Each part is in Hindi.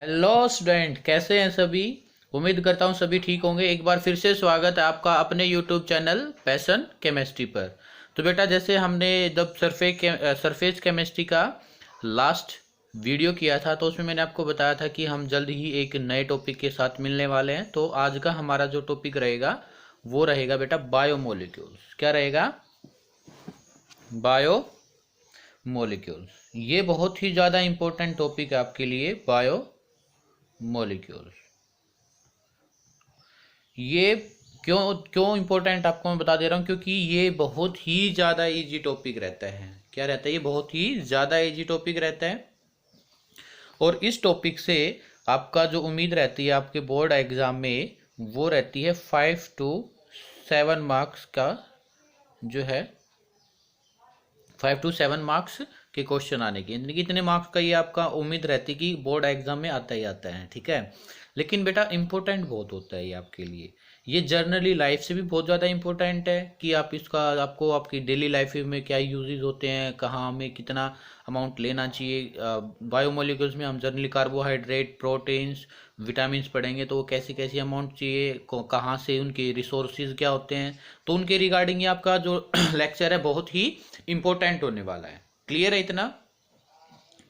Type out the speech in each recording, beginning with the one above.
हेलो स्टूडेंट, कैसे हैं सभी। उम्मीद करता हूँ सभी ठीक होंगे। एक बार फिर से स्वागत है आपका अपने यूट्यूब चैनल पैशन केमिस्ट्री पर। तो बेटा, जैसे हमने जब सरफेस केमिस्ट्री का लास्ट वीडियो किया था तो उसमें मैंने आपको बताया था कि हम जल्द ही एक नए टॉपिक के साथ मिलने वाले हैं। तो आज का हमारा जो टॉपिक रहेगा वो रहेगा बेटा बायोमोलिक्यूल्स। क्या रहेगा? Bio molecules. ये बहुत ही ज़्यादा इंपॉर्टेंट टॉपिक है आपके लिए, बायो मोलिक्यूल्स। ये क्यों क्यों इम्पोर्टेंट आपको मैं बता दे रहा हूँ, क्योंकि ये बहुत ही ज़्यादा इजी टॉपिक रहता है। क्या रहता है? ये बहुत ही ज़्यादा इजी टॉपिक रहता है। और इस टॉपिक से आपका जो उम्मीद रहती है आपके बोर्ड एग्ज़ाम में, वो रहती है 5 to 7 मार्क्स का, जो है 5 to 7 मार्क्स के क्वेश्चन आने की। यानी कि इतने मार्क्स का ये आपका उम्मीद रहती है कि बोर्ड एग्जाम में आता ही आता है। ठीक है, लेकिन बेटा इंपॉर्टेंट बहुत होता है ये आपके लिए। ये जर्नली लाइफ से भी बहुत ज़्यादा इंपॉर्टेंट है कि आप इसका आपको आपकी डेली लाइफ में क्या यूजेस होते हैं, कहाँ हमें कितना अमाउंट लेना चाहिए। बायोमोलिक्यूल्स में हम जर्नली कार्बोहाइड्रेट, प्रोटीन्स, विटामिन्स पढ़ेंगे, तो वो कैसी कैसी अमाउंट चाहिए, कहाँ से उनके रिसोर्सेज क्या होते हैं। तो उनके रिगार्डिंग ये आपका जो लेक्चर है बहुत ही इंपॉर्टेंट होने वाला है। क्लियर है इतना?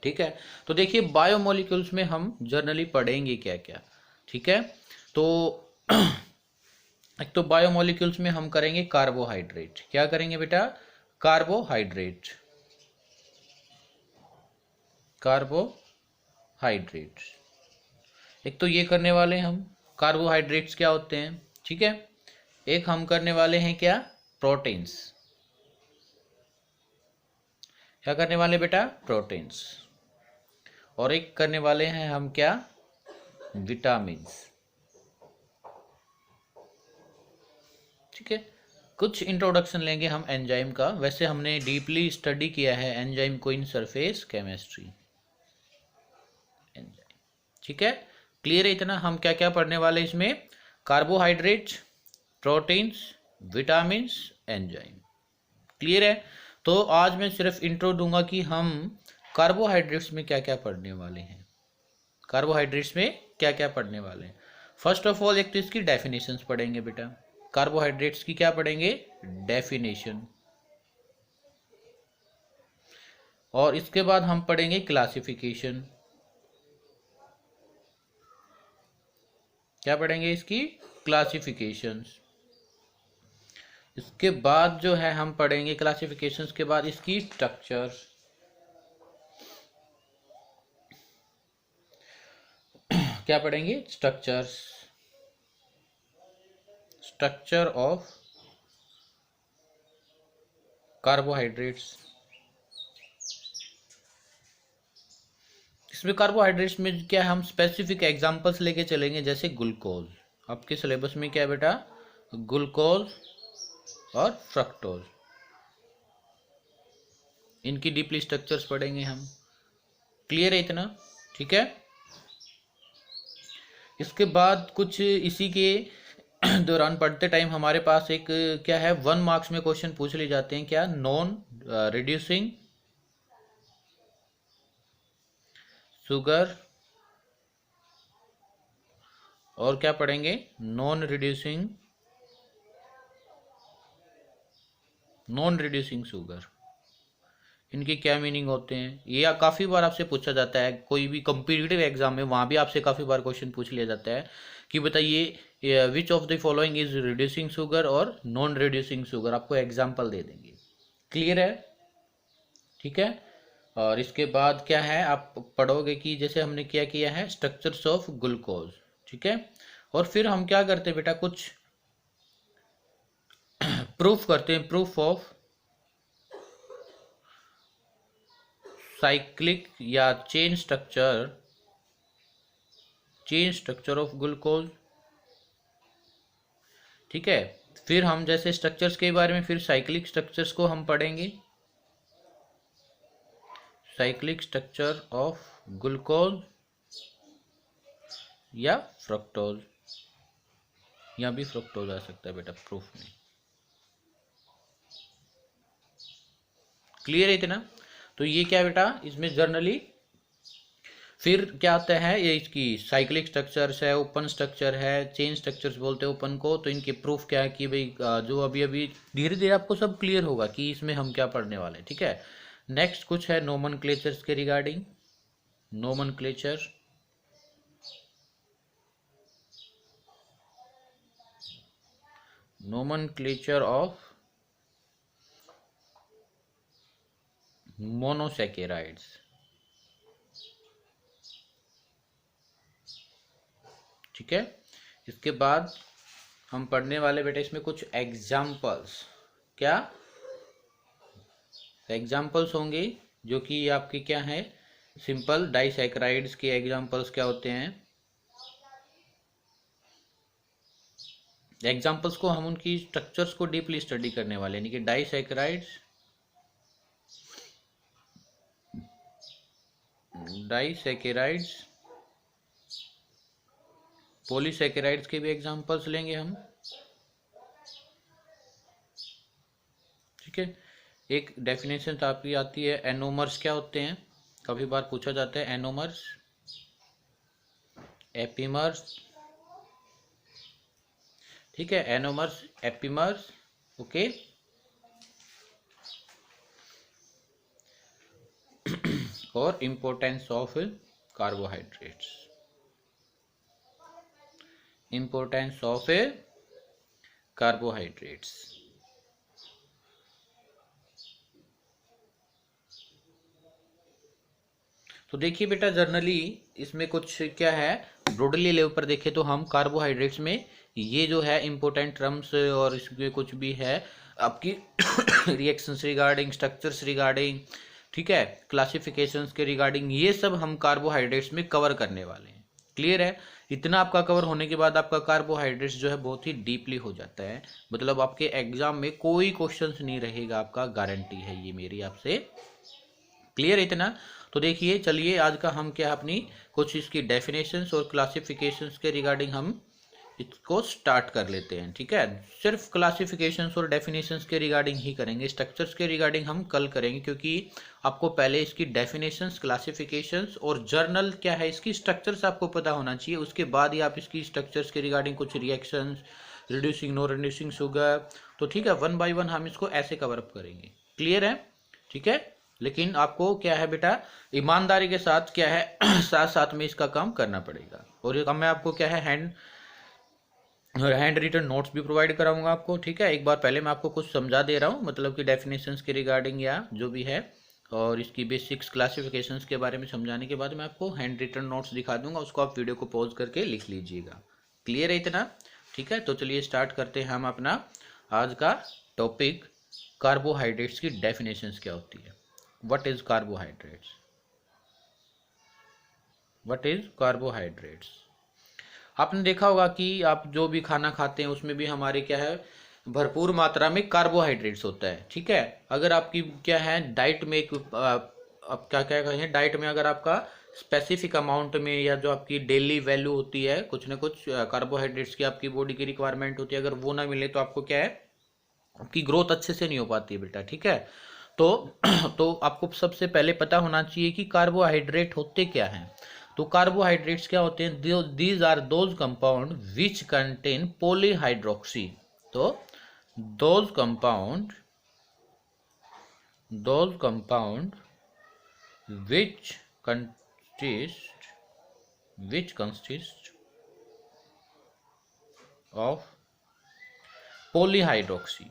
ठीक है। तो देखिए, बायोमोलिक्यूल्स में हम जर्नली पढ़ेंगे क्या क्या। ठीक है। तो एक तो बायोमोलिक्यूल्स में हम करेंगे कार्बोहाइड्रेट। क्या करेंगे बेटा? कार्बोहाइड्रेट। कार्बोहाइड्रेट एक तो ये करने वाले हैं हम। कार्बोहाइड्रेट्स क्या होते हैं? ठीक है। एक हम करने वाले हैं क्या? प्रोटीन्स। क्या करने वाले बेटा? प्रोटीन्स। और एक करने वाले हैं हम क्या? विटामिन्स। ठीक है। कुछ इंट्रोडक्शन लेंगे हम एंजाइम का। वैसे हमने डीपली स्टडी किया है एंजाइम को इन सरफेस केमिस्ट्री। एंजाइम। ठीक है। क्लियर है इतना? हम क्या क्या पढ़ने वाले इसमें? Carbohydrate, proteins, vitamins, enzyme. Clear है? तो आज मैं सिर्फ इंट्रो दूंगा कि हम कार्बोहाइड्रेट्स में क्या क्या पढ़ने वाले हैं। कार्बोहाइड्रेट्स में क्या क्या पढ़ने वाले हैं? फर्स्ट ऑफ ऑल एक तो इसकी डेफिनेशंस पढ़ेंगे बेटा। कार्बोहाइड्रेट्स की क्या पढ़ेंगे? डेफिनेशन। और इसके बाद हम पढ़ेंगे क्लासिफिकेशन। क्या पढ़ेंगे? इसकी क्लासिफिकेशंस। इसके बाद जो है हम पढ़ेंगे क्लासिफिकेशंस के बाद इसकी स्ट्रक्चर। क्या पढ़ेंगे? स्ट्रक्चर्स। Structure of carbohydrates. इसमें कार्बोहाइड्रेट्स में क्या है, हम स्पेसिफिक एग्जांपल्स लेके चलेंगे, जैसे ग्लूकोज। आपके सिलेबस में क्या है बेटा? ग्लूकोज और फ्रक्टोज। इनकी डीपली स्ट्रक्चर्स पढ़ेंगे हम। क्लियर है इतना? ठीक है। इसके बाद कुछ इसी के दौरान पढ़ते टाइम हमारे पास एक क्या है, 1 मार्क्स में क्वेश्चन पूछ ले जाते हैं। क्या? Non reducing sugar. और क्या पढ़ेंगे? Non reducing sugar. इनके क्या मीनिंग होते हैं? ये काफ़ी बार आपसे पूछा जाता है, कोई भी कम्पिटिटिव एग्जाम में, वहाँ भी आपसे काफ़ी बार क्वेश्चन पूछ लिया जाता है कि बताइए which of the following is reducing sugar और नॉन रिड्यूसिंग शुगर। आपको एग्जाम्पल दे देंगे। क्लियर है? ठीक है। और इसके बाद क्या है, आप पढ़ोगे कि जैसे हमने क्या किया है, स्ट्रक्चर्स ऑफ ग्लूकोज। ठीक है। और फिर हम क्या करते हैं बेटा, कुछ प्रूफ करते हैं, प्रूफ ऑफ साइक्लिक या चेन स्ट्रक्चर ऑफ ग्लूकोज। ठीक है। फिर हम जैसे स्ट्रक्चर्स के बारे में, फिर साइक्लिक स्ट्रक्चर्स को हम पढ़ेंगे। साइक्लिक स्ट्रक्चर ऑफ ग्लूकोज या फ्रक्टोज। यहाँ भी फ्रक्टोज आ सकता है बेटा प्रूफ में। क्लियर है इतना? तो ये क्या बेटा, इसमें जर्नली फिर क्या आता है, ये इसकी साइक्लिक स्ट्रक्चर्स है, ओपन स्ट्रक्चर है, चेन स्ट्रक्चर्स बोलते हैं ओपन को। तो इनके प्रूफ क्या है कि भाई जो अभी अभी धीरे धीरे आपको सब क्लियर होगा कि इसमें हम क्या पढ़ने वाले हैं, ठीक है। नेक्स्ट कुछ है नोमेनक्लेचर्स के regarding. Nomenclature, nomenclature of monosaccharides, ठीक है। इसके बाद हम पढ़ने वाले बेटे इसमें कुछ एग्जाम्पल्स, क्या एग्जाम्पल्स होंगे जो कि आपके क्या है, सिंपल डाइसैकेराइड्स के एग्जाम्पल्स क्या होते हैं। एग्जाम्पल्स को हम उनकी स्ट्रक्चर्स को डीपली स्टडी करने वाले, यानी कि डाइसैकेराइड्स, डाइसैकेराइड्स, पॉलीसैकेराइड्स के भी एग्जाम्पल्स लेंगे हम, ठीक है। एक डेफिनेशन तो आपकी आती है, एनोमर्स क्या होते हैं, काफी बार पूछा जाता है एनोमर्स, एपीमर्स, ठीक है, एनोमर्स, एपीमर्स, ओके। और importance of carbohydrates, importance of carbohydrates. तो देखिए बेटा, जर्नली इसमें कुछ क्या है, ब्रॉडली लेवल पर देखें तो हम कार्बोहाइड्रेट्स में ये जो है इंपॉर्टेंट टर्म्स और इसमें कुछ भी है आपकी रिएक्शंस रिगार्डिंग, स्ट्रक्चर्स रिगार्डिंग, ठीक है, क्लासिफिकेशंस के रिगार्डिंग, ये सब हम कार्बोहाइड्रेट्स में कवर करने वाले हैं। क्लियर है। इतना आपका कवर होने के बाद आपका कार्बोहाइड्रेट्स जो है बहुत ही डीपली हो जाता है, मतलब आपके एग्जाम में कोई क्वेश्चंस नहीं रहेगा आपका, गारंटी है ये मेरी आपसे। क्लियर इतना। तो देखिए चलिए आज का हम क्या अपनी कुछ इसकी डेफिनेशंस और क्लासिफिकेशंस के रिगार्डिंग हम इसको स्टार्ट कर लेते हैं, ठीक है। सिर्फ क्लासिफिकेशंस और डेफिनेशंस के रिगार्डिंग ही करेंगे, स्ट्रक्चर्स के रिगार्डिंग हम कल करेंगे, क्योंकि आपको पहले इसकी डेफिनेशंस, क्लासिफिकेशंस और जर्नल क्या है इसकी स्ट्रक्चर्स आपको पता होना चाहिए। उसके बाद ही आप इसकी स्ट्रक्चर्स के रिगार्डिंग कुछ reactions, reducing, no reducing sugar, तो ठीक है, वन बाय वन हम इसको ऐसे कवर अप करेंगे। क्लियर है, ठीक है। लेकिन आपको क्या है बेटा, ईमानदारी के साथ क्या है साथ साथ में इसका काम करना पड़ेगा। और ये मैं आपको क्या है हैंड रिटन नोट्स भी प्रोवाइड कराऊंगा आपको, ठीक है। एक बार पहले मैं आपको कुछ समझा दे रहा हूँ, मतलब कि डेफिनेशंस के रिगार्डिंग या जो भी है, और इसकी बेसिक्स क्लासिफिकेशंस के बारे में समझाने के बाद मैं आपको हैंड रिटन नोट्स दिखा दूंगा, उसको आप वीडियो को पॉज करके लिख लीजिएगा। क्लियर है इतना, ठीक है। तो चलिए स्टार्ट करते हैं हम अपना आज का टॉपिक, कार्बोहाइड्रेट्स की डेफिनेशंस क्या होती है। What is carbohydrates, what is carbohydrates. आपने देखा होगा कि आप जो भी खाना खाते हैं उसमें भी हमारे क्या है, भरपूर मात्रा में कार्बोहाइड्रेट्स होता है, ठीक है। अगर आपकी क्या है डाइट में आप क्या क्या कहें, डाइट में अगर आपका स्पेसिफिक अमाउंट में या जो आपकी डेली वैल्यू होती है, कुछ ना कुछ कार्बोहाइड्रेट्स की आपकी बॉडी की रिक्वायरमेंट होती है, अगर वो ना मिले तो आपको क्या है, आपकी ग्रोथ अच्छे से नहीं हो पाती है बेटा, ठीक है। तो तो आपको सबसे पहले पता होना चाहिए कि कार्बोहाइड्रेट होते क्या हैं। तो कार्बोहाइड्रेट्स क्या होते हैं, these are those compound which contain polyhydroxy. तो those compound which consist of polyhydroxy,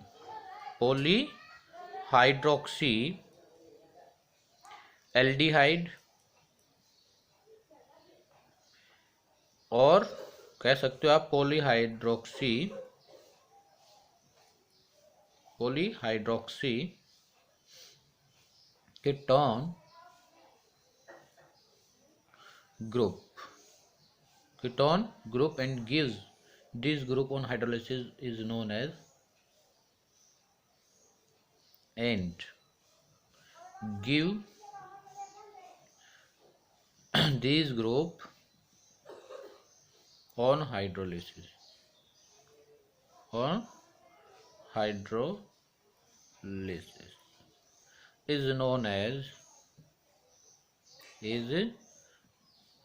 aldehyde, और कह सकते हो आप polyhydroxy ketone group and gives this group on hydrolysis is known as and give this group on hydrolysis is known as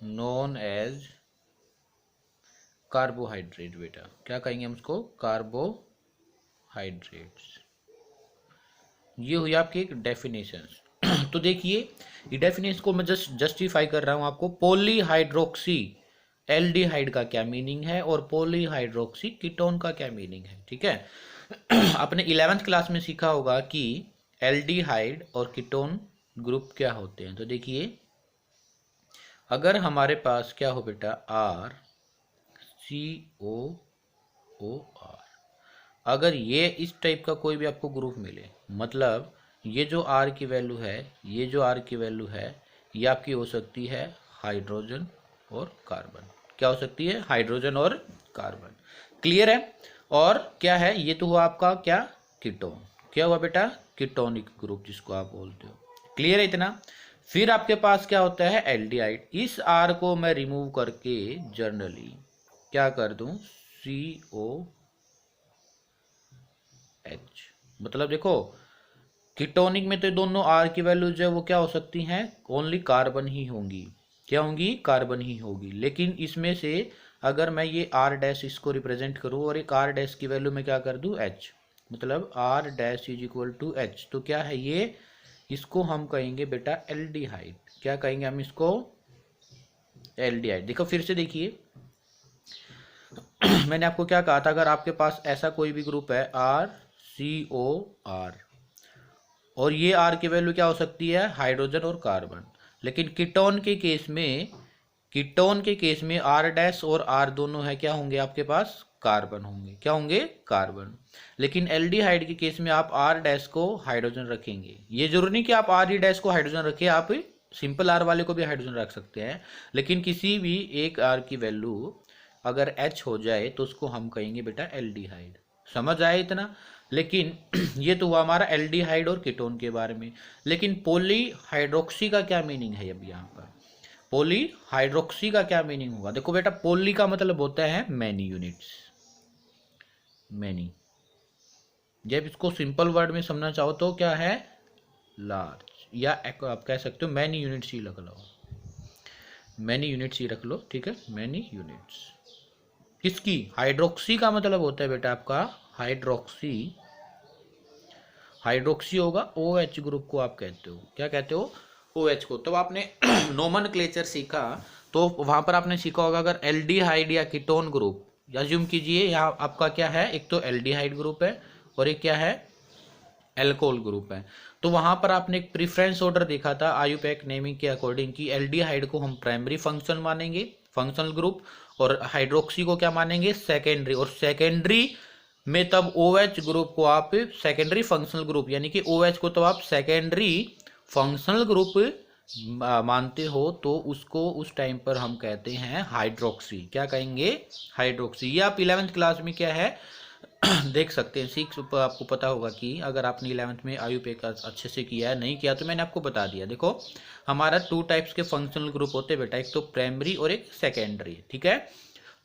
known as carbohydrate. बेटा क्या कहेंगे हम उसको? कार्बोहाइड्रेट्स। ये हुई आपकी एक डेफिनेशन। तो देखिए ये डेफिनेशन को मैं जस्टिफाई कर रहा हूं आपको। पॉलीहाइड्रोक्सी एल्डिहाइड का क्या मीनिंग है और पॉलीहाइड्रोक्सी कीटोन का क्या मीनिंग है, ठीक है। आपने 11th क्लास में सीखा होगा कि एल्डिहाइड और कीटोन ग्रुप क्या होते हैं। तो देखिए अगर हमारे पास क्या हो बेटा, RCOOR, अगर ये इस टाइप का कोई भी आपको ग्रुप मिले, मतलब ये जो R की वैल्यू है, ये जो R की वैल्यू है, ये आपकी हो सकती है हाइड्रोजन और कार्बन। क्या हो सकती है? हाइड्रोजन और कार्बन। क्लियर है। और क्या है, ये तो हुआ आपका क्या, कीटोन। क्या हुआ बेटा? कीटोनिक ग्रुप जिसको आप बोलते हो। क्लियर है इतना। फिर आपके पास क्या होता है? एल्डिहाइड। इस R को मैं रिमूव करके जनरली क्या कर दूं? COH। मतलब देखो कीटोनिक में तो दोनों R की वैल्यू जो है वो क्या हो सकती हैं? ओनली कार्बन ही होंगी। क्या होंगी? कार्बन ही होगी। लेकिन इसमें से अगर मैं ये R डैश इसको रिप्रेजेंट करूँ और एक R डैश की वैल्यू मैं क्या कर दूँ? H। मतलब R dash is equal to H। तो क्या है ये? इसको हम कहेंगे बेटा एल्डिहाइड। क्या कहेंगे हम इसको? एल्डिहाइड। देखो फिर से देखिए मैंने आपको क्या कहा था, अगर आपके पास ऐसा कोई भी ग्रुप है RCOR और ये R की वैल्यू क्या हो सकती है? हाइड्रोजन और कार्बन। लेकिन कीटोन के केस में, कीटोन के केस में R डैश और R दोनों है क्या होंगे आपके पास? कार्बन होंगे। क्या होंगे? कार्बन। लेकिन एल्डिहाइड के केस में आप R डैश को हाइड्रोजन रखेंगे। ये जरूरी नहीं कि आप R डैश को हाइड्रोजन रखें, आप सिंपल R वाले को भी हाइड्रोजन रख सकते हैं। लेकिन किसी भी एक R की वैल्यू अगर H हो जाए तो उसको हम कहेंगे बेटा एल्डिहाइड। समझ आया इतना। लेकिन ये तो हुआ हमारा एल्डिहाइड और कीटोन के बारे में। लेकिन पॉलीहाइड्रोक्सी का क्या मीनिंग है? अब यहाँ पर पॉलीहाइड्रोक्सी का क्या मीनिंग हुआ? देखो बेटा पॉली का मतलब होता है मैनी यूनिट्स, मैनी। जब इसको सिंपल वर्ड में समझना चाहो तो क्या है? लार्ज, या आप कह सकते हो मैनी यूनिट्स ही रख लो, मैनी यूनिट्स ही रख लो, ठीक है। मैनी यूनिट्स किसकी? हाइड्रोक्सी का मतलब होता है बेटा आपका हाइड्रोक्सी। हाइड्रोक्सी होगा OH ग्रुप को आप कहते हो। क्या कहते हो? OH को। तो आपने नोमेनक्लेचर सीखा तो वहां पर आपने सीखा होगा अगर एल्डिहाइड या कीटोन ग्रुप, अज्यूम कीजिए यहाँ आपका क्या है, एक तो एल्डिहाइड ग्रुप है और एक क्या है? एल्कोहल ग्रुप है। तो वहां पर आपने एक प्रेफरेंस ऑर्डर देखा था आयुपैक नेमिंग के अकॉर्डिंग कि एल्डिहाइड को हम प्राइमरी फंक्शन मानेंगे, फंक्शनल ग्रुप, और हाइड्रोक्सी को क्या मानेंगे? सेकेंडरी। और सेकेंडरी में तब OH ग्रुप को आप सेकेंडरी फंक्शनल ग्रुप, यानी कि OH को तो आप सेकेंडरी फंक्शनल ग्रुप मानते हो, तो उसको उस टाइम पर हम कहते हैं हाइड्रोक्सी। क्या कहेंगे? हाइड्रोक्सी। ये आप 11th क्लास में क्या है देख सकते हैं, सीख आपको पता होगा कि अगर आपने 11th में आयुपैक अच्छे से किया है, नहीं किया तो मैंने आपको बता दिया। देखो हमारा 2 टाइप्स के फंक्शनल ग्रुप होते हैं बेटा, एक तो प्राइमरी और एक सेकेंडरी, ठीक है।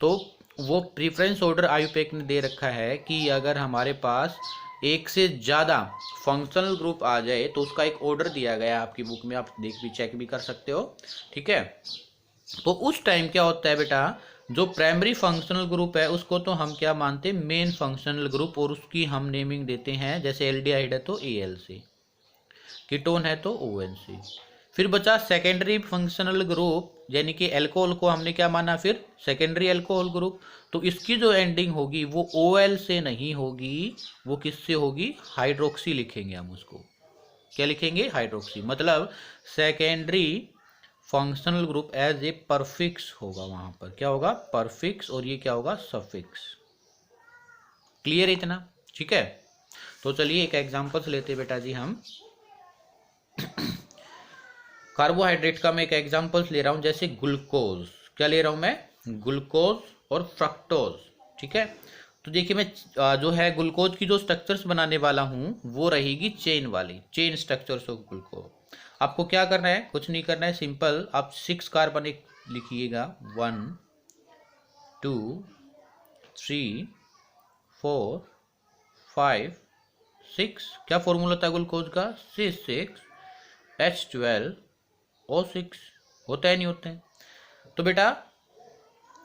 तो वो प्रेफरेंस ऑर्डर आयुपैक ने दे रखा है कि अगर हमारे पास एक से ज़्यादा फंक्शनल ग्रुप आ जाए तो उसका एक ऑर्डर दिया गया है आपकी बुक में, आप देख भी चेक भी कर सकते हो, ठीक है। तो उस टाइम क्या होता है बेटा, जो प्राइमरी फंक्शनल ग्रुप है उसको तो हम क्या मानते हैं? मेन फंक्शनल ग्रुप, और उसकी हम नेमिंग देते हैं, जैसे एल्डिहाइड है तो AL से, कीटोन है तो ON से। फिर बचा सेकेंडरी फंक्शनल ग्रुप, यानी कि अल्कोहल को हमने क्या माना? फिर सेकेंडरी अल्कोहल ग्रुप। तो इसकी जो एंडिंग होगी वो OL से नहीं होगी, वो किससे होगी? हाइड्रोक्सी लिखेंगे हम उसको। क्या लिखेंगे? हाइड्रोक्सी। मतलब secondary functional group as a prefix होगा वहां पर। क्या होगा? परफिक्स। और ये क्या होगा? सफिक्स। क्लियर है इतना? ठीक है। तो चलिए एक एग्जांपल्स लेते हैं बेटा जी हम। कार्बोहाइड्रेट का मैं एक एग्जांपल्स ले रहा हूं, जैसे ग्लूकोज। क्या ले रहा हूं मैं? ग्लूकोज और फ्रक्टोज, ठीक है। तो देखिए मैं जो है ग्लूकोज की जो स्ट्रक्चर्स बनाने वाला हूं वो रहेगी चेन वाली, चेन स्ट्रक्चर्स ऑफ ग्लूकोज। आपको क्या करना है? कुछ नहीं करना है, सिंपल आप 6 कार्बन एक लिखिएगा, 1 2 3 4 5 6। क्या फॉर्मूला था ग्लूकोज का? C6H12O6। होता है नहीं होता है? तो बेटा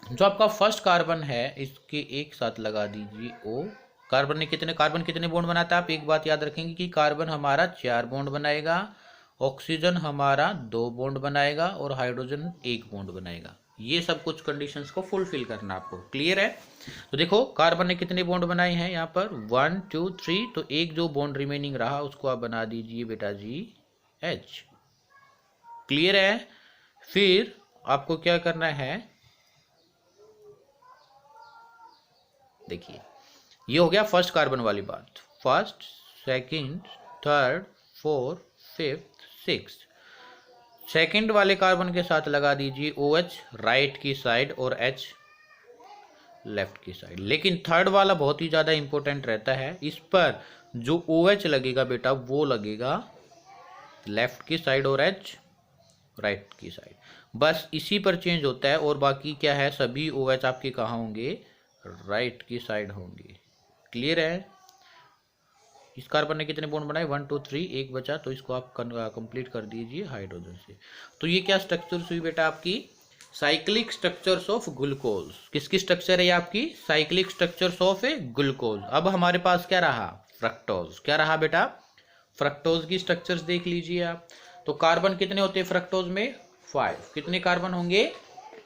जो आपका फर्स्ट कार्बन है इसके एक साथ लगा दीजिए O। कार्बन कितने बॉन्ड बनाता है, आप एक बात याद रखेंगे कि कार्बन हमारा 4 बॉन्ड बनाएगा, ऑक्सीजन हमारा 2 बॉन्ड बनाएगा और हाइड्रोजन 1 बॉन्ड बनाएगा। ये सब कुछ कंडीशंस को फुलफिल करना आपको, क्लियर है। तो देखो कार्बन ने कितने बॉन्ड बनाए हैं यहाँ पर 1 2 3, तो एक जो बॉन्ड रिमेनिंग रहा उसको आप बना दीजिए बेटा जी H, क्लियर है। फिर आपको क्या करना है, देखिए ये हो गया फर्स्ट कार्बन वाली बात। First, second, third, fourth, fifth, sixth. Second वाले कार्बन के साथ लगा दीजिए OH राइट की साइड और H लेफ्ट की साइड। लेकिन थर्ड वाला बहुत ही ज़्यादा इंपॉर्टेंट रहता है, इस पर जो OH लगेगा बेटा वो लगेगा लेफ्ट की साइड और H राइट की साइड, बस इसी पर चेंज होता है। और बाकी क्या है, सभी OH आपके कहाँ होंगे, राइट की साइड होंगे, क्लियर है। इस कार्बन ने कितने बॉन्ड बनाए 1 2 3, एक बचा तो इसको आप कंप्लीट कर दीजिए हाइड्रोजन से। तो ये क्या स्ट्रक्चर्स हुई बेटा आपकी, साइक्लिक स्ट्रक्चर्स ऑफ ग्लूकोज। किसकी स्ट्रक्चर है ये आपकी, cyclic structures of A glucose. अब हमारे पास क्या रहा, फ्रक्टोज। क्या रहा बेटा, फ्रक्टोज की स्ट्रक्चर्स देख लीजिए आप। तो कार्बन कितने होते हैं फ्रक्टोज में 5, कितने कार्बन होंगे,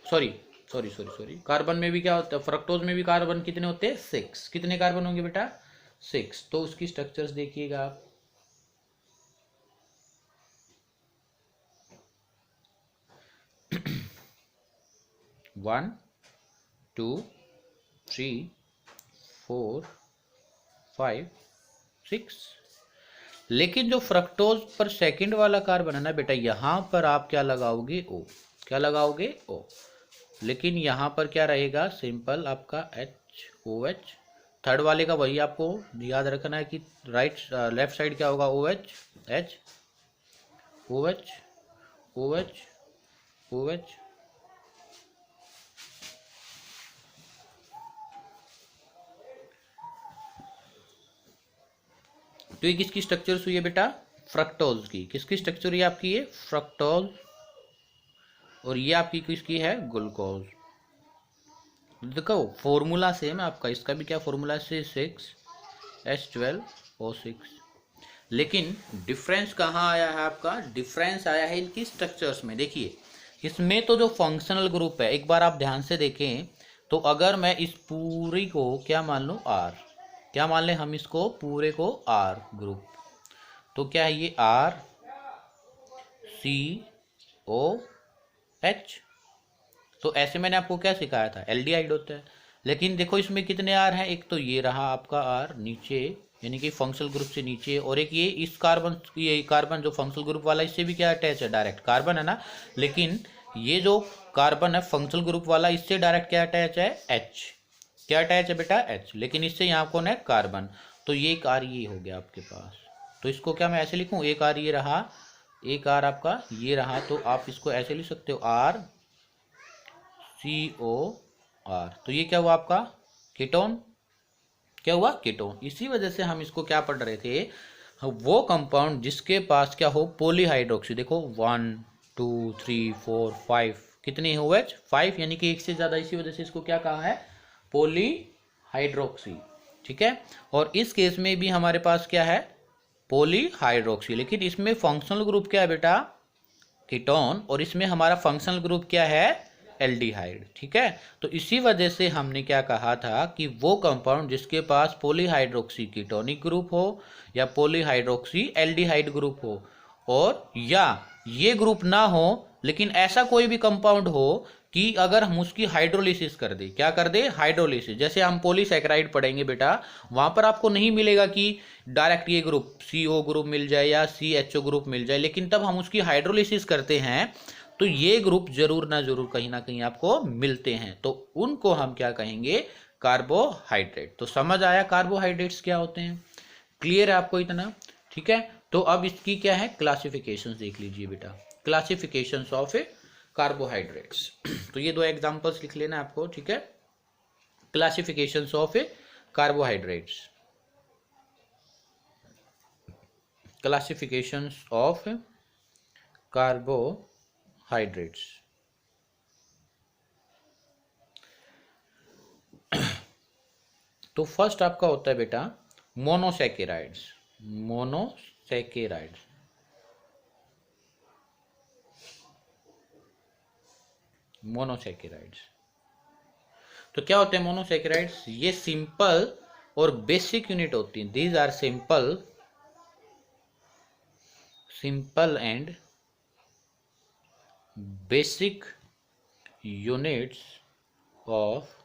सॉरी कार्बन में भी क्या होता है, फ्रक्टोज में भी कार्बन कितने होते हैं 6, कितने कार्बन होंगे बेटा 6। तो उसकी स्ट्रक्चर्स देखिएगा आप, वन 2 3 4 5 6। लेकिन जो फ्रक्टोज पर सेकंड वाला कार्बन है ना बेटा, यहां पर आप क्या लगाओगे O, क्या लगाओगे O। लेकिन यहां पर क्या रहेगा, सिंपल आपका HOH। थर्ड वाले का वही आपको याद रखना है कि लेफ्ट साइड क्या होगा OH H OH OH OH। तो ये किसकी स्ट्रक्चर हुई है बेटा, फ्रक्टोज की। किसकी स्ट्रक्चर है आपकी, ये फ्रक्टोज, और ये आपकी किसकी है, ग्लूकोज। देखो फॉर्मूला सेम है आपका, इसका भी क्या फॉर्मूला है 6H12O6। लेकिन डिफरेंस कहाँ आया है आपका, डिफरेंस आया है इनकी स्ट्रक्चर्स में। देखिए इसमें तो जो फंक्शनल ग्रुप है, एक बार आप ध्यान से देखें तो अगर मैं इस पूरी को क्या मान लूँ R, क्या मान लें हम इसको पूरे को R ग्रुप, तो क्या है ये RCOH। तो ऐसे मैंने आपको क्या सिखाया था, एल्डिहाइड होता है। लेकिन देखो इसमें कितने R हैं, एक तो ये रहा आपका R नीचे यानी कि फंक्शनल ग्रुप से नीचे, और एक ये इस कार्बन, ये कार्बन जो फंक्शनल ग्रुप वाला इससे भी क्या अटैच है, डायरेक्ट कार्बन है ना। लेकिन ये जो कार्बन है फंक्शनल ग्रुप वाला, इससे डायरेक्ट क्या अटैच है H, क्या अटैच है बेटा H। लेकिन इससे यहाँ कौन है, कार्बन। तो ये एक R ये हो गया आपके पास। तो इसको क्या मैं ऐसे लिखूँ, एक R ये रहा, एक R आपका ये रहा, तो आप इसको ऐसे लिख सकते हो RCOR। तो ये क्या हुआ आपका कीटोन, क्या हुआ कीटोन। इसी वजह से हम इसको क्या पढ़ रहे थे, वो कंपाउंड जिसके पास क्या हो पॉलीहाइड्रोक्सी। देखो 1 2 3 4 5, कितने हुए 5, यानी कि एक से ज्यादा, इसी वजह से इसको क्या कहा है, पॉलीहाइड्रोक्सी, ठीक है। और इस केस में भी हमारे पास क्या है, पॉलीहाइड्रोक्सी। लेकिन इसमें फंक्शनल ग्रुप क्या है बेटा, कीटोन, और इसमें हमारा फंक्शनल ग्रुप क्या है, एल्डिहाइड, ठीक है। तो इसी वजह से हमने क्या कहा था कि वो कंपाउंड जिसके पास पॉलीहाइड्रोक्सी कीटोनिक ग्रुप हो या पॉलीहाइड्रोक्सी एल्डिहाइड ग्रुप हो, और या ये ग्रुप ना हो लेकिन ऐसा कोई भी कंपाउंड हो कि अगर हम उसकी हाइड्रोलिसिस कर दे, क्या कर दे, हाइड्रोलिसिस। जैसे हम पॉलीसैकेराइड पढ़ेंगे बेटा, वहां पर आपको नहीं मिलेगा कि डायरेक्ट ये ग्रुप CO ग्रुप मिल जाए या CHO ग्रुप मिल जाए, लेकिन तब हम उसकी हाइड्रोलिसिस करते हैं तो ये ग्रुप जरूर ना जरूर कहीं ना कहीं आपको मिलते हैं, तो उनको हम क्या कहेंगे, कार्बोहाइड्रेट। तो समझ आया कार्बोहाइड्रेट्स क्या होते हैं, क्लियर है आपको इतना, ठीक है। तो अब इसकी क्या है, क्लासिफिकेशन देख लीजिए बेटा, क्लासिफिकेशन ऑफ कार्बोहाइड्रेट्स। तो ये 2 एग्जांपल्स लिख लेना आपको, ठीक है। Classification of carbohydrates, classification of carbohydrates. तो फर्स्ट आपका होता है बेटा मोनोसैकेराइड्स। मोनोसैकेराइड्स, मोनोसैकेराइड्स तो क्या होते हैं मोनोसैकेराइड्स? ये सिंपल और बेसिक यूनिट होती हैं। These are simple and basic units of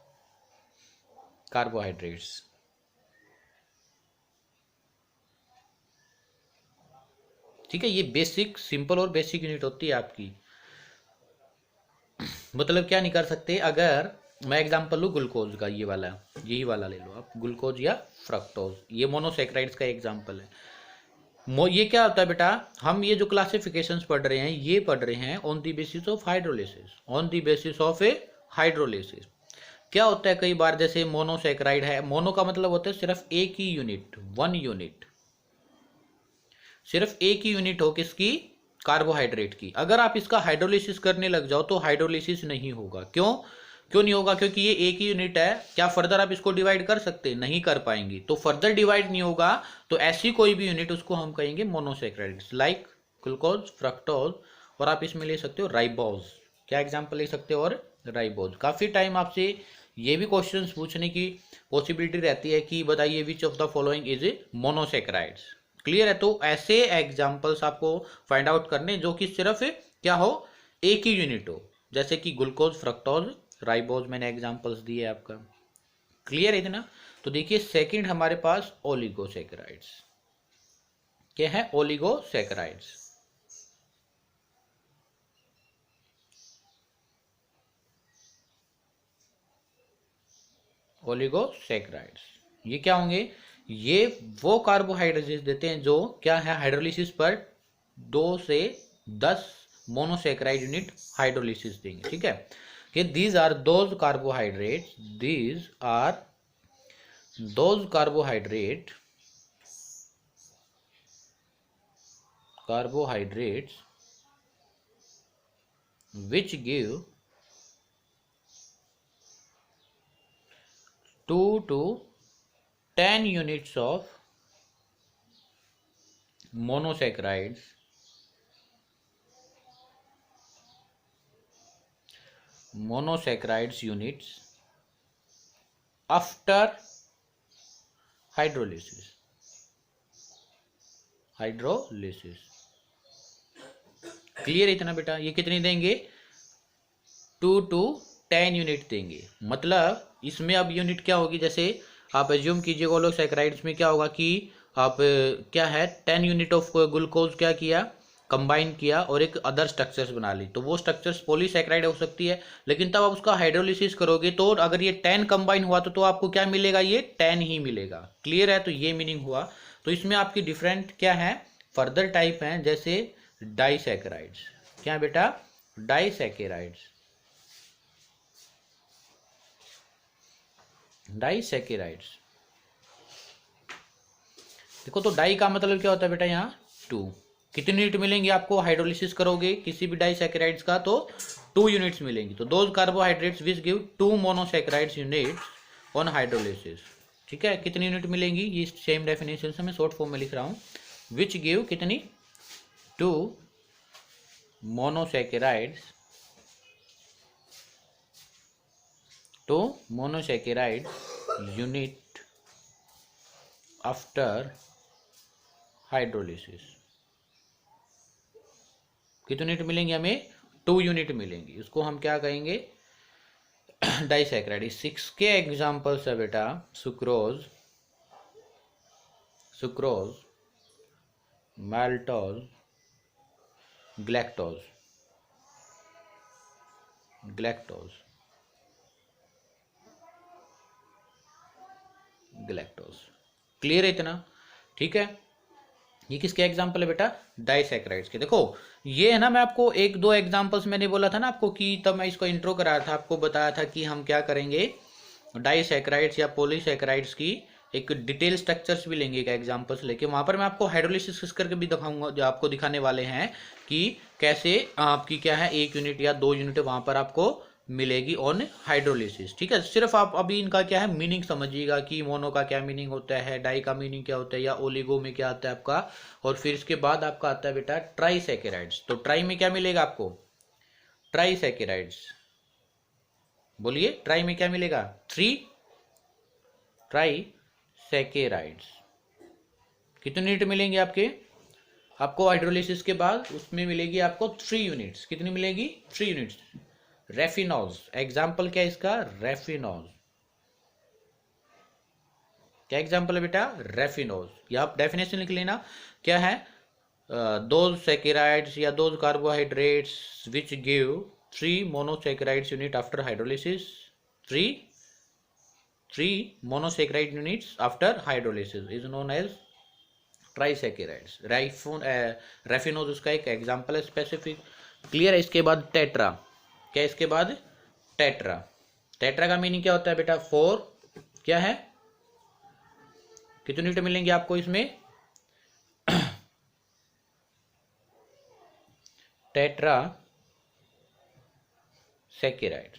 carbohydrates. ठीक है, ये बेसिक, सिंपल और बेसिक यूनिट होती है आपकी। मतलब क्या नहीं कर सकते, अगर मैं एग्जांपल लूँ ग्लूकोज का, ये वाला, यही वाला ले लो आप, ग्लूकोज या फ्रक्टोज, ये मोनोसैकेराइड्स का एग्जांपल है। ये क्या होता है बेटा, हम ये जो क्लासिफिकेशंस पढ़ रहे हैं, ये पढ़ रहे हैं on the basis of hydrolysis, on the basis of A hydrolysis. क्या होता है कई बार, जैसे मोनोसैकेराइड है, मोनो का मतलब होता है सिर्फ एक ही यूनिट, वन यूनिट, सिर्फ एक ही यूनिट हो किसकी, कार्बोहाइड्रेट की। अगर आप इसका हाइड्रोलिसिस करने लग जाओ तो हाइड्रोलिसिस नहीं होगा। क्यों नहीं होगा? क्योंकि ये एक ही यूनिट है। क्या फर्दर आप इसको डिवाइड कर सकते? नहीं कर पाएंगे, तो फर्दर डिवाइड नहीं होगा। तो ऐसी कोई भी यूनिट, उसको हम कहेंगे मोनोसैकेराइड्स, लाइक ग्लूकोज, फ्रक्टोज, और आप इसमें ले सकते हो राइबोज। क्या एग्जाम्पल ले सकते हो? और राइबोज। काफी टाइम आपसे ये भी क्वेश्चंस पूछने की पॉसिबिलिटी रहती है कि बताइए which of the following is a monosaccharides. Clear है? तो ऐसे एग्जाम्पल्स आपको फाइंड आउट करने जो कि सिर्फ क्या हो, एक ही यूनिट हो, जैसे कि ग्लूकोज, फ्रक्टोज, राइबोज, मैंने एग्जाम्पल्स दिए आपका। क्लियर है इतना? तो देखिए सेकंड हमारे पास ओलिगोसैकेराइड्स। क्या है? ओलिगोसैकेराइड्स। ओलिगोसैकेराइड्स ये क्या होंगे? ये वो कार्बोहाइड्रेट्स देते हैं जो क्या है, हाइड्रोलिसिस पर 2 से 10 मोनोसैकेराइड यूनिट हाइड्रोलिसिस देंगे। ठीक है, कि these are those carbohydrates, these are those carbohydrates which give 2 to 10 units of monosaccharides units after hydrolysis। Clear इतना बेटा? ये कितनी देंगे? 2 to 10 यूनिट देंगे। मतलब इसमें अब यूनिट क्या होगी, जैसे आप एज्यूम कीजिए ओलिगोसैकेराइड्स में क्या होगा कि आप क्या है 10 यूनिट ऑफ ग्लूकोज क्या किया, कंबाइन किया और एक अदर स्ट्रक्चर्स बना ली, तो वो स्ट्रक्चर्स पॉलीसैकेराइड हो सकती है। लेकिन तब आप उसका हाइड्रोलिसिस करोगे तो अगर ये 10 कंबाइन हुआ तो आपको क्या मिलेगा? ये 10 ही मिलेगा। क्लियर है? तो ये मीनिंग हुआ। तो इसमें आपकी डिफरेंट क्या है, फर्दर टाइप है, जैसे डाइसैकेराइड्स। क्या बेटा? डाइसैकेराइड्स। डाइसैकेराइड्स देखो, तो डाई का मतलब क्या होता है बेटा? यहाँ 2। कितनी यूनिट मिलेंगी आपको? हाइड्रोलिसिस करोगे किसी भी डाइसैकेराइड्स का तो 2 यूनिट्स मिलेंगी। तो those carbohydrates which give 2 monosaccharides units on hydrolysis. ठीक है, कितनी यूनिट मिलेंगी? ये सेम डेफिनेशन से मैं शॉर्ट फॉर्म में लिख रहा हूँ। विच गिव कितनी? 2 monosaccharides, 2 monosaccharide unit after hydrolysis. कितनी यूनिट मिलेंगे हमें? 2 यूनिट मिलेंगी। उसको हम क्या कहेंगे? डाइसैकेराइड। 6 के एग्जांपल्स है बेटा, सुक्रोज, माल्टोज, ग्लैक्टोज। क्लियर है इतना? ठीक है, ये किसके एग्जाम्पल है बेटा? डाइसैकेराइड्स के। देखो ये है ना, मैं आपको 1-2 एग्जाम्पल्स मैंने बोला था ना आपको कि तब मैं इसको इंट्रो कराया था, आपको बताया था कि हम क्या करेंगे, डाइसैकेराइड्स या पॉलीसैकेराइड्स की एक डिटेल स्ट्रक्चर्स भी लेंगे, एक एग्जाम्पल्स लेके। वहां पर मैं आपको हाइड्रोलिसिस करके भी दिखाऊंगा, जो आपको दिखाने वाले हैं कि कैसे आपकी क्या है 1 यूनिट या 2 यूनिट वहां पर आपको मिलेगी ऑन हाइड्रोलिसिस। ठीक है, सिर्फ आप अभी इनका क्या है मीनिंग समझिएगा कि मोनो का क्या मीनिंग होता है, डाई का मीनिंग क्या होता है, या ओलिगो में क्या आता है आपका। और फिर इसके बाद आपका आता है बेटा ट्राइसैकेराइड्स। तो ट्राई में क्या मिलेगा आपको, ट्राइसैकेराइड्स। बोलिए ट्राई में क्या मिलेगा, 3 ट्राइसैकेराइड्स। कितने यूनिट मिलेंगे आपको हाइड्रोलिसिस के बाद, उसमें मिलेगी आपको 3 यूनिट्स। कितनी मिलेगी, 3 यूनिट्स। रेफिनॉज, एग्जाम्पल क्या है इसका, रेफिनॉज। क्या एग्जाम्पल है बेटा, रेफिनॉज। या आप डेफिनेशन लिख लेना, क्या है, दोज सैकेराइड्स या those carbohydrates which give 3 monosaccharides unit after hydrolysis, 3 monosaccharide units after hydrolysis is known as trisaccharides. Raffinose उसका एक एग्जांपल है स्पेसिफिक। क्लियर है। इसके बाद टेट्रा, क्या है इसके बाद, टेट्रा। टेट्रा का मीनिंग क्या होता है बेटा, 4, क्या है, कितने यूनिट मिलेंगे आपको इसमें, टेट्रा सैकेराइड।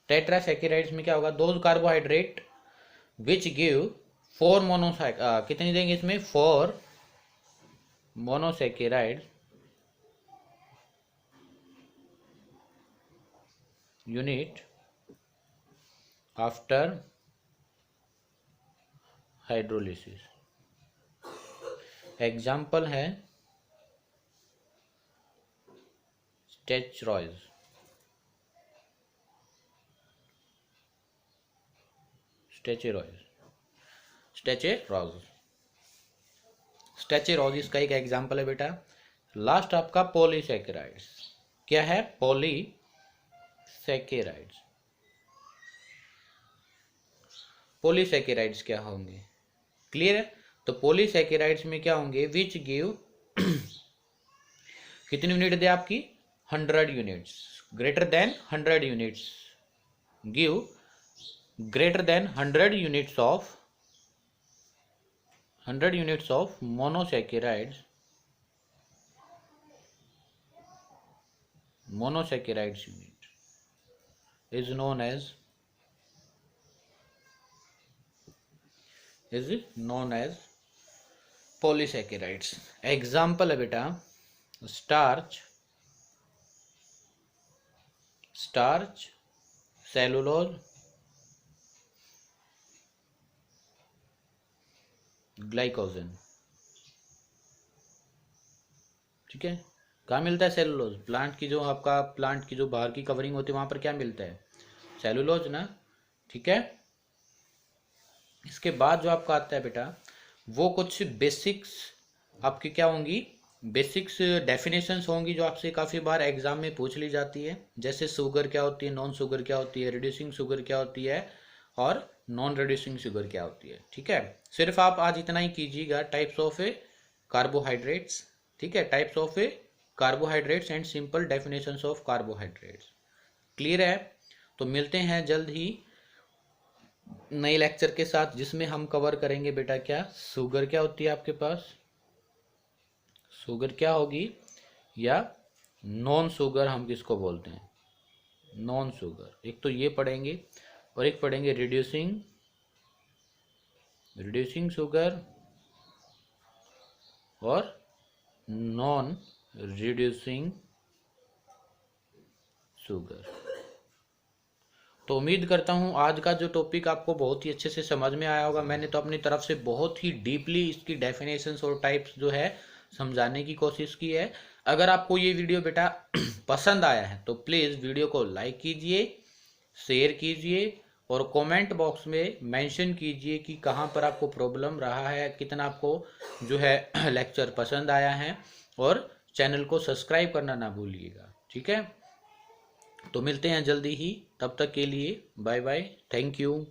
टेट्रासैकेराइड्स में क्या होगा, दोज कार्बोहाइड्रेट विच गिव 4 मोनोसैक, कितनी देंगे इसमें, 4 monosaccharide unit after hydrolysis. Example है स्टेचरॉयज, स्टेचेरॉज इसका एक एग्जाम्पल है बेटा। लास्ट आपका पॉलीसैकेराइड्स, क्या है, पॉलीसैकेराइड्स। पॉलीसैकेराइड्स क्या होंगे, क्लियर है। तो पॉलीसैकेराइड्स में क्या होंगे, विच गिव कितनी यूनिट दे आपकी, 100 units, greater than 100 units, give greater than 100 units of monosaccharides unit is known as polysaccharides। Example है बेटा स्टार्च, सेलुलोज, ग्लाइकोजन। ठीक है, कहाँ मिलता है सेलुलोज, प्लांट की जो बाहर की कवरिंग होती है वहां पर क्या मिलता है, सेलुलोज ना। ठीक है, इसके बाद जो आपका आता है बेटा, वो कुछ बेसिक्स आपकी क्या होंगी, बेसिक्स डेफिनेशंस होंगी जो आपसे काफ़ी बार एग्जाम में पूछ ली जाती है। जैसे शुगर क्या होती है, नॉन शुगर क्या होती है, रिड्यूसिंग शुगर क्या होती है, और नॉन रिड्यूसिंग शुगर क्या होती है। ठीक है, सिर्फ आप आज इतना ही कीजिएगा, टाइप्स ऑफ ए कार्बोहाइड्रेट्स। ठीक है, types of A carbohydrates and simple definitions of carbohydrates. Clear है। तो मिलते हैं जल्द ही नए लेक्चर के साथ, जिसमें हम कवर करेंगे बेटा क्या, शुगर क्या होती है आपके पास, शुगर क्या होगी, या नॉन शुगर हम किसको बोलते हैं, नॉन शुगर। एक तो ये पढ़ेंगे, और एक पढ़ेंगे रिड्यूसिंग शुगर और नॉन रिड्यूसिंग शुगर। तो उम्मीद करता हूँ आज का जो टॉपिक आपको बहुत ही अच्छे से समझ में आया होगा। मैंने तो अपनी तरफ से बहुत ही डीपली इसकी डेफिनेशंस और टाइप्स जो है समझाने की कोशिश की है। अगर आपको ये वीडियो बेटा पसंद आया है तो प्लीज़ वीडियो को लाइक कीजिए, शेयर कीजिए, और कमेंट बॉक्स में मेंशन कीजिए कि कहाँ पर आपको प्रॉब्लम रहा है, कितना आपको जो है लेक्चर पसंद आया है, और चैनल को सब्सक्राइब करना ना भूलिएगा। ठीक है, तो मिलते हैं जल्दी ही, तब तक के लिए बाय बाय, थैंक यू।